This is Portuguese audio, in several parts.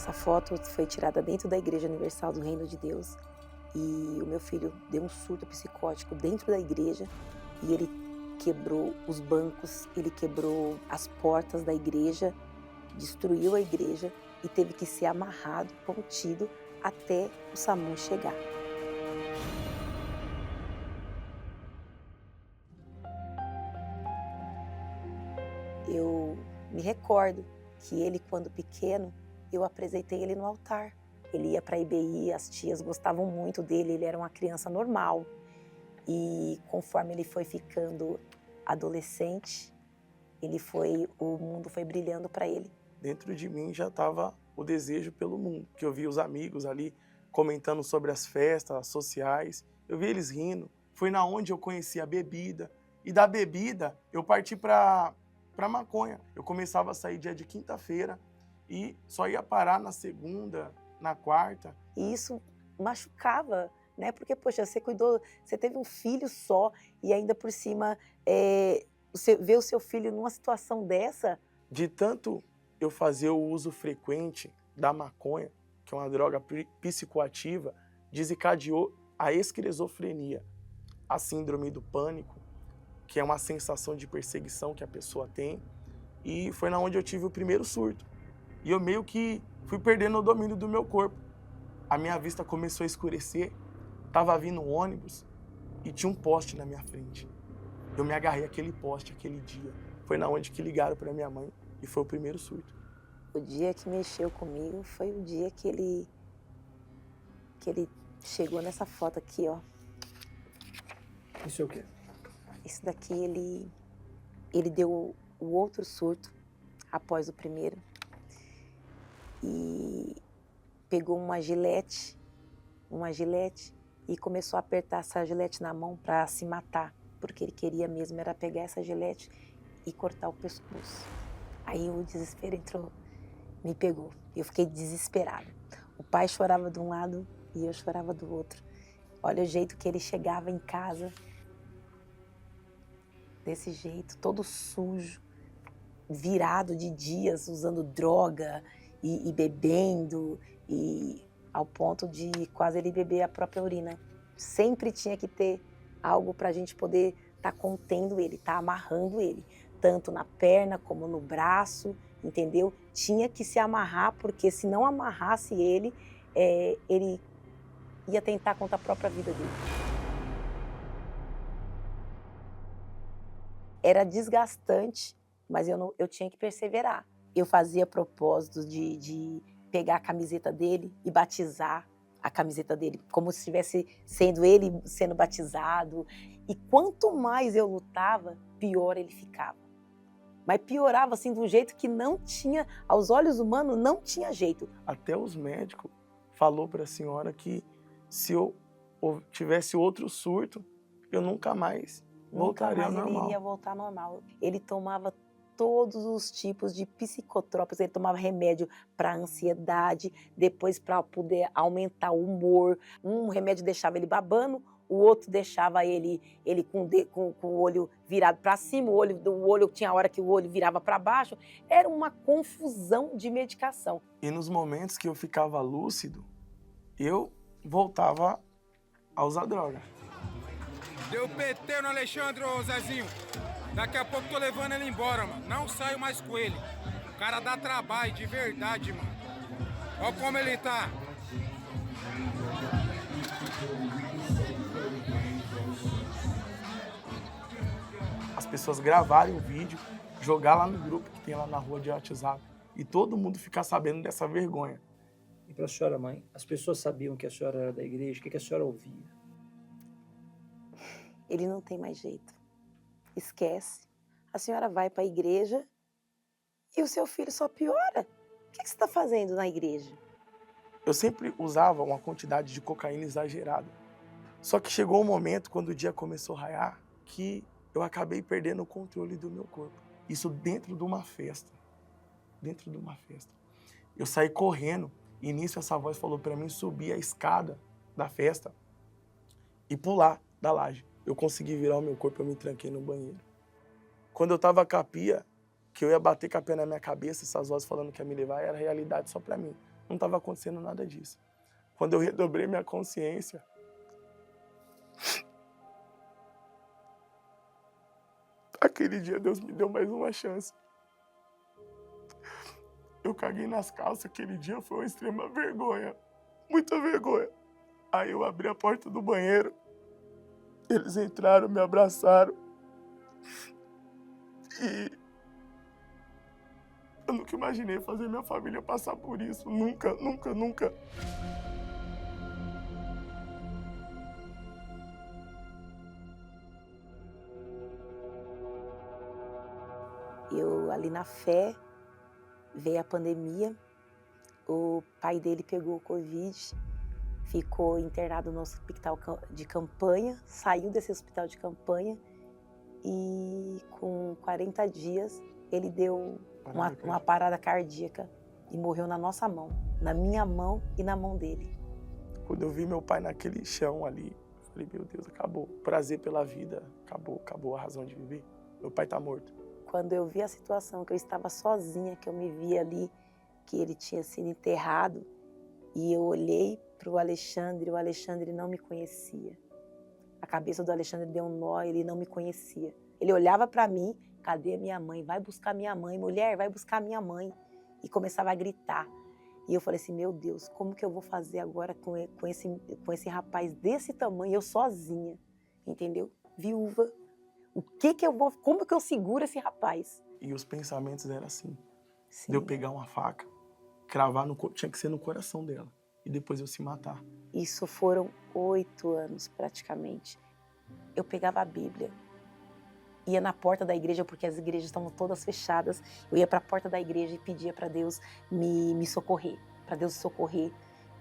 Essa foto foi tirada dentro da Igreja Universal do Reino de Deus e o meu filho deu um surto psicótico dentro da igreja e ele quebrou os bancos, ele quebrou as portas da igreja, destruiu a igreja e teve que ser amarrado, contido, até o SAMU chegar. Eu me recordo que ele, quando pequeno, eu apresentei ele no altar. Ele ia para a IBI, as tias gostavam muito dele, ele era uma criança normal. E conforme ele foi ficando adolescente, o mundo foi brilhando para ele. Dentro de mim já estava o desejo pelo mundo, que eu vi os amigos ali comentando sobre as festas sociais, eu vi eles rindo. Foi na onde eu conheci a bebida, e da bebida eu parti para maconha. Eu começava a sair dia de quinta-feira e só ia parar na segunda, na quarta. E isso machucava, né? Porque, poxa, você cuidou, você teve um filho só e ainda por cima você vê o seu filho numa situação dessa. De tanto eu fazer o uso frequente da maconha, que é uma droga psicoativa, desencadeou a esquizofrenia, a síndrome do pânico, que é uma sensação de perseguição que a pessoa tem, e foi na onde eu tive o primeiro surto. E eu meio que fui perdendo o domínio do meu corpo. A minha vista começou a escurecer, estava vindo um ônibus e tinha um poste na minha frente. Eu me agarrei àquele poste aquele dia. Foi na onde que ligaram para minha mãe e foi o primeiro surto. O dia que mexeu comigo foi o dia que ele chegou nessa foto aqui, ó. Isso é o quê? Isso daqui ele deu o outro surto após o primeiro e pegou uma gilete e começou a apertar essa gilete na mão para se matar, porque ele queria mesmo era pegar essa gilete e cortar o pescoço. Aí o desespero entrou, me pegou, eu fiquei desesperada. O pai chorava de um lado e eu chorava do outro. Olha o jeito que ele chegava em casa, desse jeito, todo sujo, virado de dias, usando droga e bebendo, e ao ponto de quase ele beber a própria urina. Sempre tinha que ter algo para a gente poder estar contendo ele, estar amarrando ele, tanto na perna como no braço, entendeu? Tinha que se amarrar, porque se não amarrasse ele, ele ia tentar contra a própria vida dele. Era desgastante, mas eu tinha que perseverar. Eu fazia propósitos de pegar a camiseta dele e batizar a camiseta dele, como se estivesse sendo ele sendo batizado. E quanto mais eu lutava, pior ele ficava. Mas piorava assim de um jeito que não tinha, aos olhos humanos, não tinha jeito. Até os médicos falou para a senhora que se eu tivesse outro surto, eu nunca mais voltaria ao normal. Ele iria voltar ao normal. Ele tomava todos os tipos de psicotrópicos, ele tomava remédio para ansiedade, depois para poder aumentar o humor. Um remédio deixava ele babando, o outro deixava ele com o olho virado para cima, o olho tinha hora que o olho virava para baixo. Era uma confusão de medicação. E nos momentos que eu ficava lúcido, eu voltava a usar droga. Deu PT no Alexandre, ô Zezinho. Daqui a pouco tô levando ele embora, mano. Não saio mais com ele. O cara dá trabalho, de verdade, mano. Olha como ele tá. As pessoas gravarem o vídeo, jogar lá no grupo que tem lá na rua de WhatsApp e todo mundo ficar sabendo dessa vergonha. E para a senhora, mãe, as pessoas sabiam que a senhora era da igreja? O que a senhora ouvia? Ele não tem mais jeito. Esquece. A senhora vai para a igreja e o seu filho só piora. O que você está fazendo na igreja? Eu sempre usava uma quantidade de cocaína exagerada. Só que chegou um momento, quando o dia começou a raiar, que eu acabei perdendo o controle do meu corpo. Isso dentro de uma festa. Dentro de uma festa. Eu saí correndo e nisso essa voz falou para mim subir a escada da festa e pular da laje. Eu consegui virar o meu corpo e eu me tranquei no banheiro. Quando eu tava com a pia, que eu ia bater com a pia na minha cabeça, essas vozes falando que ia me levar, era realidade só para mim. Não estava acontecendo nada disso. Quando eu redobrei minha consciência, aquele dia Deus me deu mais uma chance. Eu caguei nas calças, aquele dia foi uma extrema vergonha, muita vergonha. Aí eu abri a porta do banheiro, eles entraram, me abraçaram e eu nunca imaginei fazer minha família passar por isso, nunca, nunca, nunca. Eu ali na fé, veio a pandemia, o pai dele pegou o Covid, ficou internado no hospital de campanha, saiu desse hospital de campanha e com 40 dias ele deu uma parada cardíaca e morreu na nossa mão, na minha mão e na mão dele. Quando eu vi meu pai naquele chão ali, eu falei, meu Deus, acabou. O prazer pela vida, acabou a razão de viver. Meu pai tá morto. Quando eu vi a situação, que eu estava sozinha, que eu me vi ali, que ele tinha sido enterrado, e eu olhei para o Alexandre não me conhecia. A cabeça do Alexandre deu um nó, ele não me conhecia. Ele olhava para mim, cadê a minha mãe? Vai buscar minha mãe, mulher, vai buscar minha mãe. E começava a gritar. E eu falei assim, meu Deus, como que eu vou fazer agora com esse rapaz desse tamanho, eu sozinha, entendeu? Viúva. Como que eu seguro esse rapaz? E os pensamentos eram assim, Sim. de eu pegar uma faca, cravar tinha que ser no coração dela, e depois eu se matar. Isso foram 8 anos praticamente. Eu pegava a Bíblia, ia na porta da igreja, porque as igrejas estavam todas fechadas, eu ia para a porta da igreja e pedia para Deus me socorrer, para Deus socorrer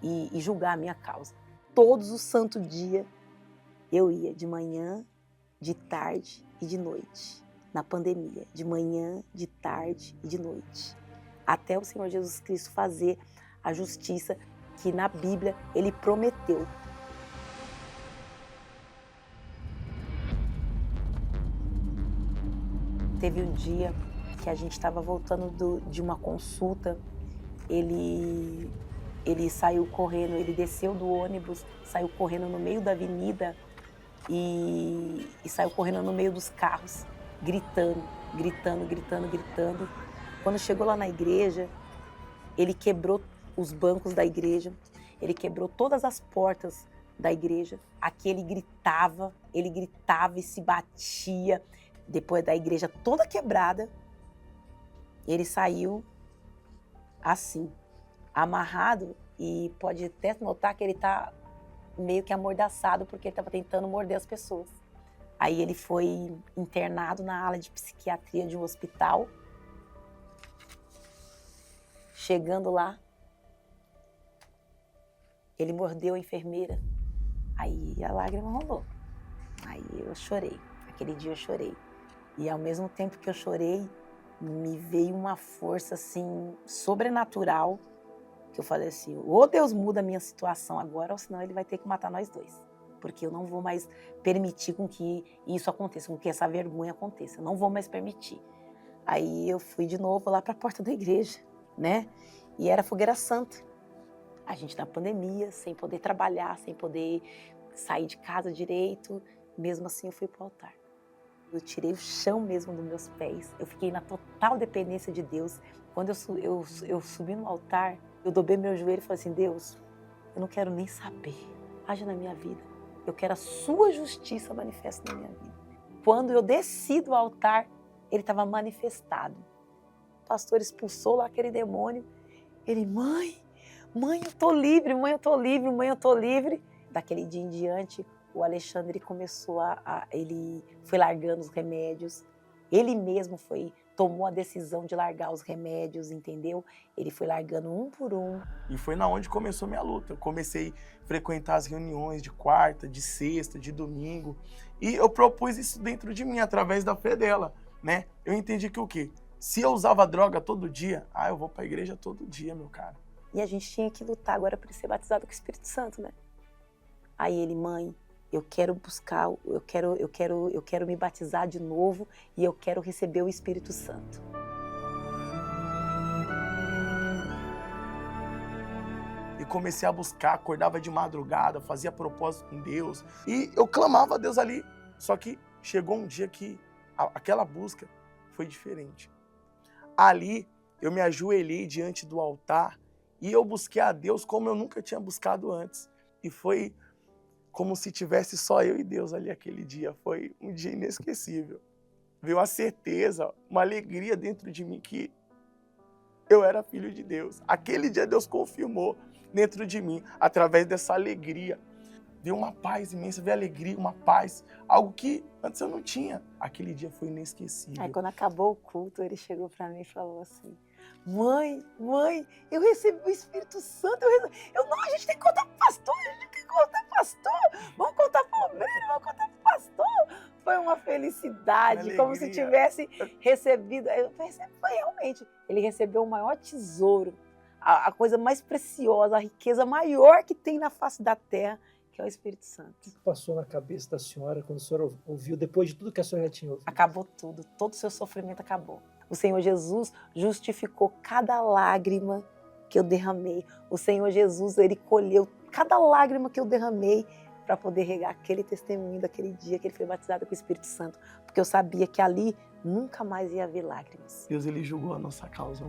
e julgar a minha causa. Todos os santos dias eu ia, de manhã, de tarde e de noite, na pandemia, de manhã, de tarde e de noite, até o Senhor Jesus Cristo fazer a justiça que na Bíblia Ele prometeu. Teve um dia que a gente estava voltando de uma consulta, ele saiu correndo, ele desceu do ônibus, saiu correndo no meio da avenida, e saiu correndo no meio dos carros, gritando. Quando chegou lá na igreja, ele quebrou os bancos da igreja, ele quebrou todas as portas da igreja. Aqui ele gritava e se batia. Depois da igreja toda quebrada, ele saiu assim, amarrado, e pode até notar que ele está meio que amordaçado, porque ele estava tentando morder as pessoas. Aí ele foi internado na ala de psiquiatria de um hospital. Chegando lá, ele mordeu a enfermeira. Aí a lágrima rolou. Aí eu chorei. Aquele dia eu chorei. E ao mesmo tempo que eu chorei, me veio uma força assim sobrenatural, que eu falei assim, ou Deus muda a minha situação agora, ou senão Ele vai ter que matar nós dois. Porque eu não vou mais permitir com que isso aconteça, com que essa vergonha aconteça. Eu não vou mais permitir. Aí eu fui de novo lá para a porta da igreja, né? E era fogueira santa. A gente na pandemia, sem poder trabalhar, sem poder sair de casa direito. Mesmo assim eu fui para o altar. Eu tirei o chão mesmo dos meus pés. Eu fiquei na total dependência de Deus. Quando eu subi no altar, eu dobrei meu joelho e falei assim, Deus, eu não quero nem saber. Haja na minha vida. Eu quero a sua justiça manifesta na minha vida. Quando eu desci do altar, ele estava manifestado. O pastor expulsou lá aquele demônio. Ele, mãe, eu tô livre, mãe, eu tô livre, mãe, eu tô livre. Daquele dia em diante, o Alexandre começou ele foi largando os remédios. Ele mesmo tomou a decisão de largar os remédios, entendeu? Ele foi largando um por um. E foi na onde começou minha luta. Eu comecei a frequentar as reuniões de quarta, de sexta, de domingo. E eu propus isso dentro de mim, através da fé dela, né? Eu entendi que o quê? Se eu usava droga todo dia, eu vou pra igreja todo dia, meu cara. E a gente tinha que lutar agora para ser batizado com o Espírito Santo, né? Aí ele, mãe, eu quero buscar, eu quero me batizar de novo e eu quero receber o Espírito Santo. comecei a buscar, acordava de madrugada, fazia propósito com Deus. E eu clamava a Deus ali. Só que chegou um dia que aquela busca foi diferente. Ali, eu me ajoelhei diante do altar e eu busquei a Deus como eu nunca tinha buscado antes. E foi como se tivesse só eu e Deus ali aquele dia. Foi um dia inesquecível. Veio a certeza, uma alegria dentro de mim que eu era filho de Deus. Aquele dia Deus confirmou dentro de mim, através dessa alegria. Veio uma paz imensa, veio alegria, uma paz, algo que antes eu não tinha. Aquele dia foi inesquecível. Aí quando acabou o culto, ele chegou para mim e falou assim: mãe, eu recebi o Espírito Santo. Não, a gente tem que contar pro pastor, vamos contar pro obreiro, vamos contar pro pastor. Foi uma felicidade, como se tivesse recebido. Foi realmente, ele recebeu o maior tesouro, a coisa mais preciosa, a riqueza maior que tem na face da terra, que é o Espírito Santo. O que passou na cabeça da senhora quando a senhora ouviu, depois de tudo que a senhora já tinha ouvido? Acabou tudo, todo o seu sofrimento acabou. O Senhor Jesus justificou cada lágrima que eu derramei. O Senhor Jesus, ele colheu cada lágrima que eu derramei para poder regar aquele testemunho daquele dia que ele foi batizado com o Espírito Santo. Porque eu sabia que ali nunca mais ia haver lágrimas. Deus, ele julgou a nossa causa.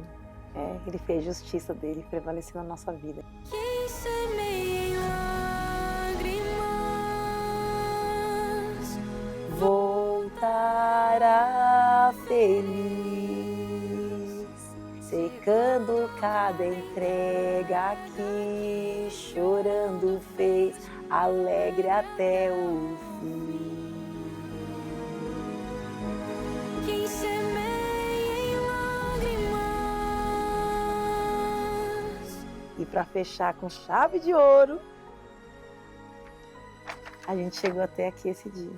Ele fez justiça dele, prevaleceu na nossa vida. Quem semeia em lágrimas voltará feliz, secando cada entrega que chorando fez, alegre até o fim. Quem semeia em lágrimas. E para fechar com chave de ouro, a gente chegou até aqui esse dia.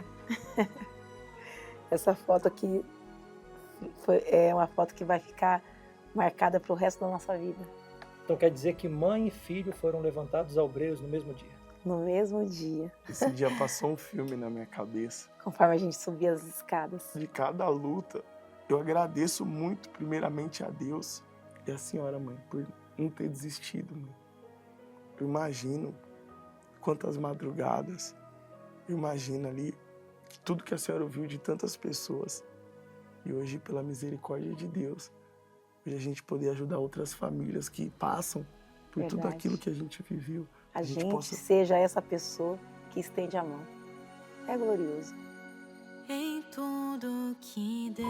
Essa foto aqui é uma foto que vai ficar marcada para o resto da nossa vida. Então quer dizer que mãe e filho foram levantados obreiros no mesmo dia? No mesmo dia. Esse dia passou um filme na minha cabeça. Conforme a gente subia as escadas. De cada luta, eu agradeço muito, primeiramente, a Deus e a senhora, mãe, por não ter desistido, mãe. Eu imagino quantas madrugadas, eu imagino ali tudo que a senhora ouviu de tantas pessoas. E hoje, pela misericórdia de Deus, hoje a gente poder ajudar outras famílias que passam por tudo aquilo que a gente viveu. A gente seja essa pessoa que estende a mão. É glorioso. Em tudo que Deus